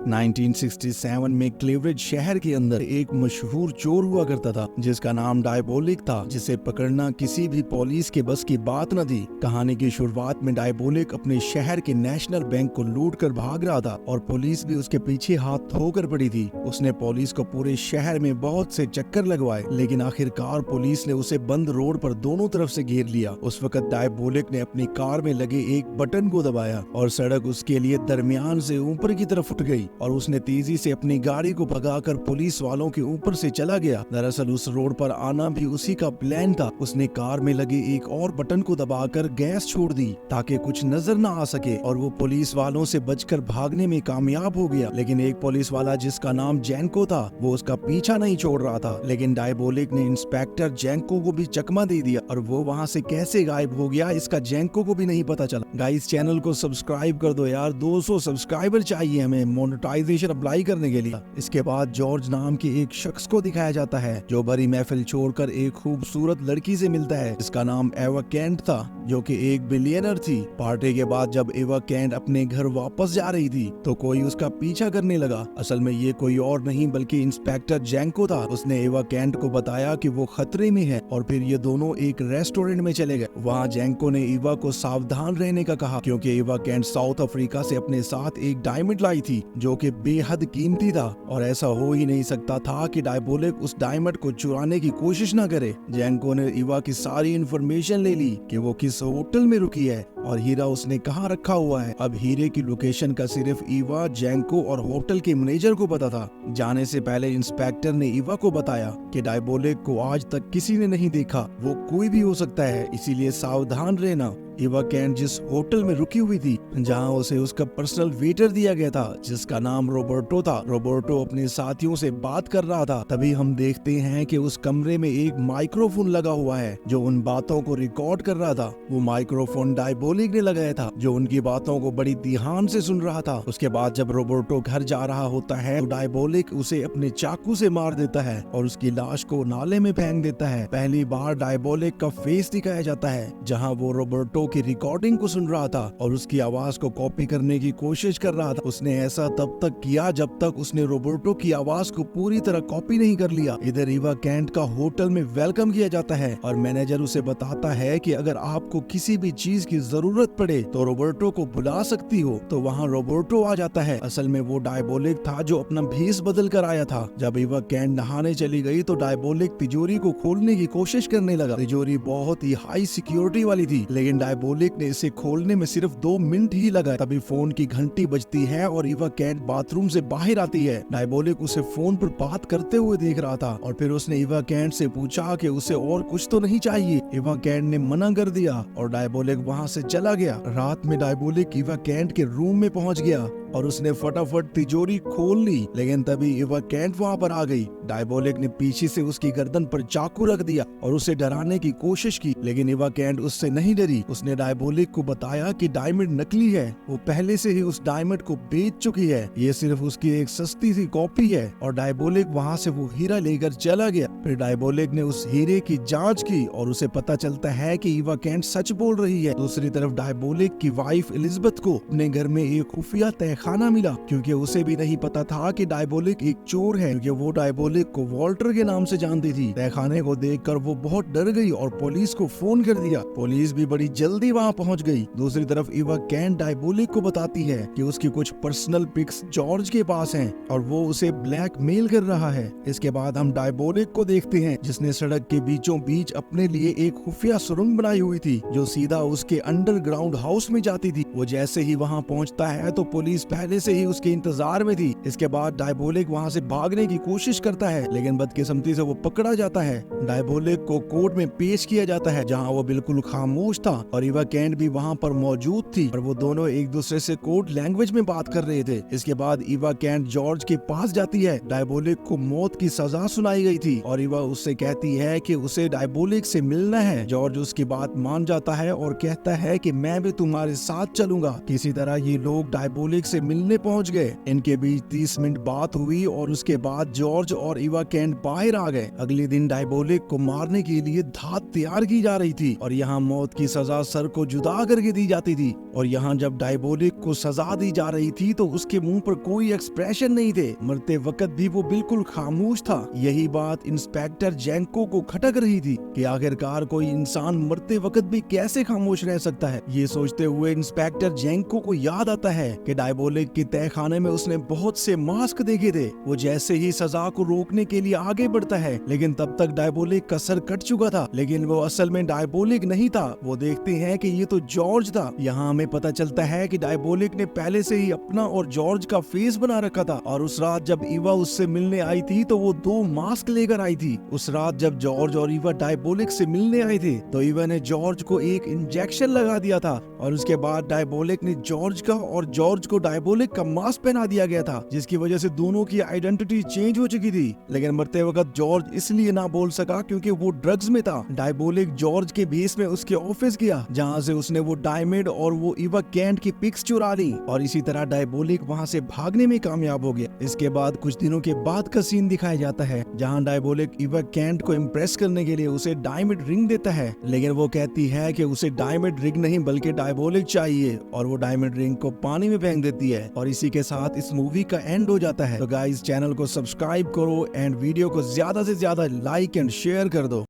1967 में क्लीवरेज शहर के अंदर एक मशहूर चोर हुआ करता था जिसका नाम डायबोलिक था, जिसे पकड़ना किसी भी पुलिस के बस की बात न थी। कहानी की शुरुआत में डायबोलिक अपने शहर के नेशनल बैंक को लूट कर भाग रहा था और पुलिस भी उसके पीछे हाथ धोकर पड़ी थी। उसने पुलिस को पूरे शहर में बहुत से चक्कर लगवाए, लेकिन आखिरकार पुलिस ने उसे बंद रोड पर दोनों तरफ से घेर लिया। उस वक्त डायबोलिक ने अपनी कार में लगे एक बटन को दबाया और सड़क उसके लिए दरमियान से ऊपर की तरफ उठ गई और उसने तेजी से अपनी गाड़ी को भगाकर पुलिस वालों के ऊपर से चला गया। दरअसल उस रोड पर आना भी उसी का प्लान था। उसने कार में लगे एक और बटन को दबाकर गैस छोड़ दी ताकि कुछ नजर न आ सके और वो पुलिस वालों से बचकर भागने में कामयाब हो गया। लेकिन एक पुलिस वाला जिसका नाम जैंको था वो उसका पीछा नहीं छोड़ रहा था। लेकिन डायबोलिक ने इंस्पेक्टर जैंको को भी चकमा दे दिया और वो वहाँ से कैसे गायब हो गया इसका जैंको को भी नहीं पता चला। गाइस, चैनल को सब्सक्राइब कर दो यार, 200 सब्सक्राइबर चाहिए हमें मोनेटाइजेशन अप्लाई करने के लिए। इसके बाद जॉर्ज नाम के एक शख्स को दिखाया जाता है जो बड़ी महफिल छोड़कर एक खूबसूरत लड़की से मिलता है जिसका नाम एवा कैंट था, जो कि एक बिलियनर थी। पार्टी के बाद जब एवा कैंट अपने घर वापस जा रही थी तो कोई उसका पीछा करने लगा। असल में ये कोई और नहीं बल्कि इंस्पेक्टर जैंको था। उसने एवा कैंट को बताया कि वो खतरे में है और फिर ये दोनों एक रेस्टोरेंट में चले गए। वहाँ जैंको ने एवा को सावधान रहने का कहा क्योंकि एवा कैंट साउथ अफ्रीका से अपने साथ एक डायमंड लाई थी जो कि बेहद कीमती था और ऐसा हो ही नहीं सकता था कि डायबोलिक उस डायमंड को चुराने की कोशिश न करे। जैंको ने एवा की सारी इंफॉर्मेशन ले ली कि वो किस होटल में रुकी है और हीरा उसने कहाँ रखा हुआ है। अब हीरे की लोकेशन का सिर्फ ईवा, जैंको और होटल के मैनेजर को पता था। जाने से पहले इंस्पेक्टर ने ईवा को बताया कि डायबोलिक को आज तक किसी ने नहीं देखा, वो कोई भी हो सकता है, इसीलिए सावधान रहना। एवा कैंट जिस होटल में रुकी हुई थी जहां उसे उसका पर्सनल वेटर दिया गया था जिसका नाम रोबर्टो था। रोबर्टो अपने साथियों से बात कर रहा था। तभी हम देखते हैं कि उस कमरे में एक माइक्रोफोन लगा हुआ है जो उन बातों को रिकॉर्ड कर रहा था। वो माइक्रोफोन डायबोलिक ने लगाया था जो उनकी बातों को बड़ी ध्यान से सुन रहा था। उसके बाद जब रोबर्टो घर जा रहा होता है तो डायबोलिक उसे अपने चाकू से मार देता है और उसकी लाश को नाले में फेंक देता है। पहली बार डायबोलिक का फेस दिखाया जाता है जहाँ वो रोबर्टो की रिकॉर्डिंग को सुन रहा था और उसकी आवाज को कॉपी करने की कोशिश कर रहा था। उसने ऐसा तब तक किया जब तक उसने रोबर्टो की आवाज को पूरी तरह कॉपी नहीं कर लिया। इधर ईवा कैंट का होटल में वेलकम किया जाता है और मैनेजर उसे बताता है कि अगर आपको किसी भी चीज की जरूरत पड़े तो रोबर्टो को बुला सकती हो। तो वहाँ रोबर्टो आ जाता है। असल में वो डायबोलिक था जो अपना भेस बदल कर आया था। जब ईवा कैंट नहाने चली गई तो डायबोलिक तिजोरी को खोलने की कोशिश करने लगा। तिजोरी बहुत ही हाई सिक्योरिटी वाली थी, लेकिन डायबोलिक ने इसे खोलने में सिर्फ 2 मिनट ही लगा। तभी फोन की घंटी बजती है और ईवा कैंट बाथरूम से बाहर आती है। डायबोलिक उसे फोन पर बात करते हुए देख रहा था और फिर उसने ईवा कैंट से पूछा कि उसे और कुछ तो नहीं चाहिए। ईवा कैंट ने मना कर दिया और डायबोलिक वहाँ से चला गया। रात में डायबोलिक ईवा कैंट के रूम में पहुँच गया और उसने फटाफट तिजोरी खोल ली, लेकिन तभी ईवा कैंट वहाँ पर आ गई। डायबोलिक ने पीछे से उसकी गर्दन पर चाकू रख दिया और उसे डराने की कोशिश की, लेकिन ईवा कैंट उससे नहीं डरी। उसने डायबोलिक को बताया कि डायमंड नकली है, वो पहले से ही उस डायमंड को बेच चुकी है, ये सिर्फ उसकी एक सस्ती सी कॉपी है। और डायबोलिक वहाँ से वो हीरा लेकर चला गया। फिर डायबोलिक ने उस हीरे की जांच की और उसे पता चलता है कि ईवा कैंट सच बोल रही है। दूसरी तरफ डायबोलिक की वाइफ एलिजाबेथ को अपने घर में एक खुफिया खाना मिला क्योंकि उसे भी नहीं पता था कि डायबोलिक एक चोर है, क्योंकि वो डायबोलिक को वॉल्टर के नाम से जानती थी। तहखाने को देखकर वो बहुत डर गई और पुलिस को फोन कर दिया। पुलिस भी बड़ी जल्दी वहाँ पहुँच गई। दूसरी तरफ ईवा कैंट डायबोलिक को बताती है कि उसकी कुछ पर्सनल पिक्स जॉर्ज के पास हैं और वो उसे ब्लैकमेल कर रहा है। इसके बाद हम डायबोलिक को देखते हैं जिसने सड़क के बीचों बीच अपने लिए एक खुफिया सुरंग बनाई हुई थी जो सीधा उसके अंडरग्राउंड हाउस में जाती थी। वो जैसे ही वहाँ पहुँचता है तो पुलिस पहले से ही उसके इंतजार में थी। इसके बाद डायबोलिक वहाँ से भागने की कोशिश करता है, लेकिन बदकिस्मती से वो पकड़ा जाता है। डायबोलिक को कोर्ट में पेश किया जाता है जहाँ वो बिल्कुल खामोश था और ईवा कैंट भी वहाँ पर मौजूद थी और वो दोनों एक दूसरे से कोड लैंग्वेज में बात कर रहे थे। इसके बाद ईवा कैंट जॉर्ज के पास जाती है। डायबोलिक को मौत की सजा सुनाई गई थी और ईवा उससे कहती है कि उसे डायबोलिक से मिलना है। जॉर्ज उसकी बात मान जाता है और कहता है कि मैं भी तुम्हारे साथ चलूंगा। किसी तरह ये लोग डायबोलिक से से मिलने पहुंच गए। इनके बीच 30 मिनट बात हुई और उसके बाद जॉर्ज और इवा कैंट बाहर आ गए। अगले दिन डायबोलिक को मारने के लिए धात तैयार की जा रही थी और यहाँ मौत की सजा सर को जुदा करके दी जाती थी। और यहाँ जब डायबोलिक को सजा दी जा रही थी तो उसके मुंह पर कोई एक्सप्रेशन नहीं थे। मरते वक्त भी वो बिल्कुल खामोश था। यही बात इंस्पेक्टर जेंको को खटक रही थी कि आखिरकार कोई इंसान मरते वक्त भी कैसे खामोश रह सकता है। ये सोचते हुए इंस्पेक्टर जेंको को याद आता है कि डायबोलिक के तहखाने में उसने बहुत से मास्क देखे थे। वो जैसे ही सजा को रोकने के लिए आगे बढ़ता है, लेकिन तब तक डायबोलिक का सर कट चुका था। लेकिन वो असल में डायबोलिक नहीं था। वो देखते हैं कि ये तो जॉर्ज था। यहाँ हमें पता चलता है कि डायबोलिक ने पहले से ही अपना और जॉर्ज का फेस बना रखा था और उस रात जब ईवा उससे मिलने आई थी तो वो 2 मास्क लेकर आई थी। उस रात जब जॉर्ज और ईवा डायबोलिक से मिलने आए थे तो ईवा ने जॉर्ज को एक इंजेक्शन लगा दिया था और उसके बाद डायबोलिक ने जॉर्ज का और जॉर्ज को डायबोलिक का मास्क पहना दिया गया था, जिसकी वजह से दोनों की आइडेंटिटी चेंज हो चुकी थी। लेकिन मरते वक्त जॉर्ज इसलिए ना बोल सका क्योंकि वो ड्रग्स में था। डायबोलिक जॉर्ज के बेस में उसके ऑफिस गया जहाँ से उसने वो डायमंड और वो इवा कैंट की पिक्स चुरा ली और इसी तरह डायबोलिक वहाँ से भागने में कामयाब हो गया। इसके बाद कुछ दिनों के बाद का सीन दिखाया जाता है जहाँ डायबोलिक इवा कैंट को इम्प्रेस करने के लिए उसे डायमंड रिंग देता है, लेकिन वो कहती है कि उसे डायमंड रिंग नहीं बल्कि डायबोलिक चाहिए और वो डायमंड रिंग को पानी में फेंक देती है। और इसी के साथ इस मूवी का एंड हो जाता है। तो गाइस चैनल को सब्सक्राइब करो एंड वीडियो को ज्यादा से ज्यादा लाइक एंड शेयर कर दो।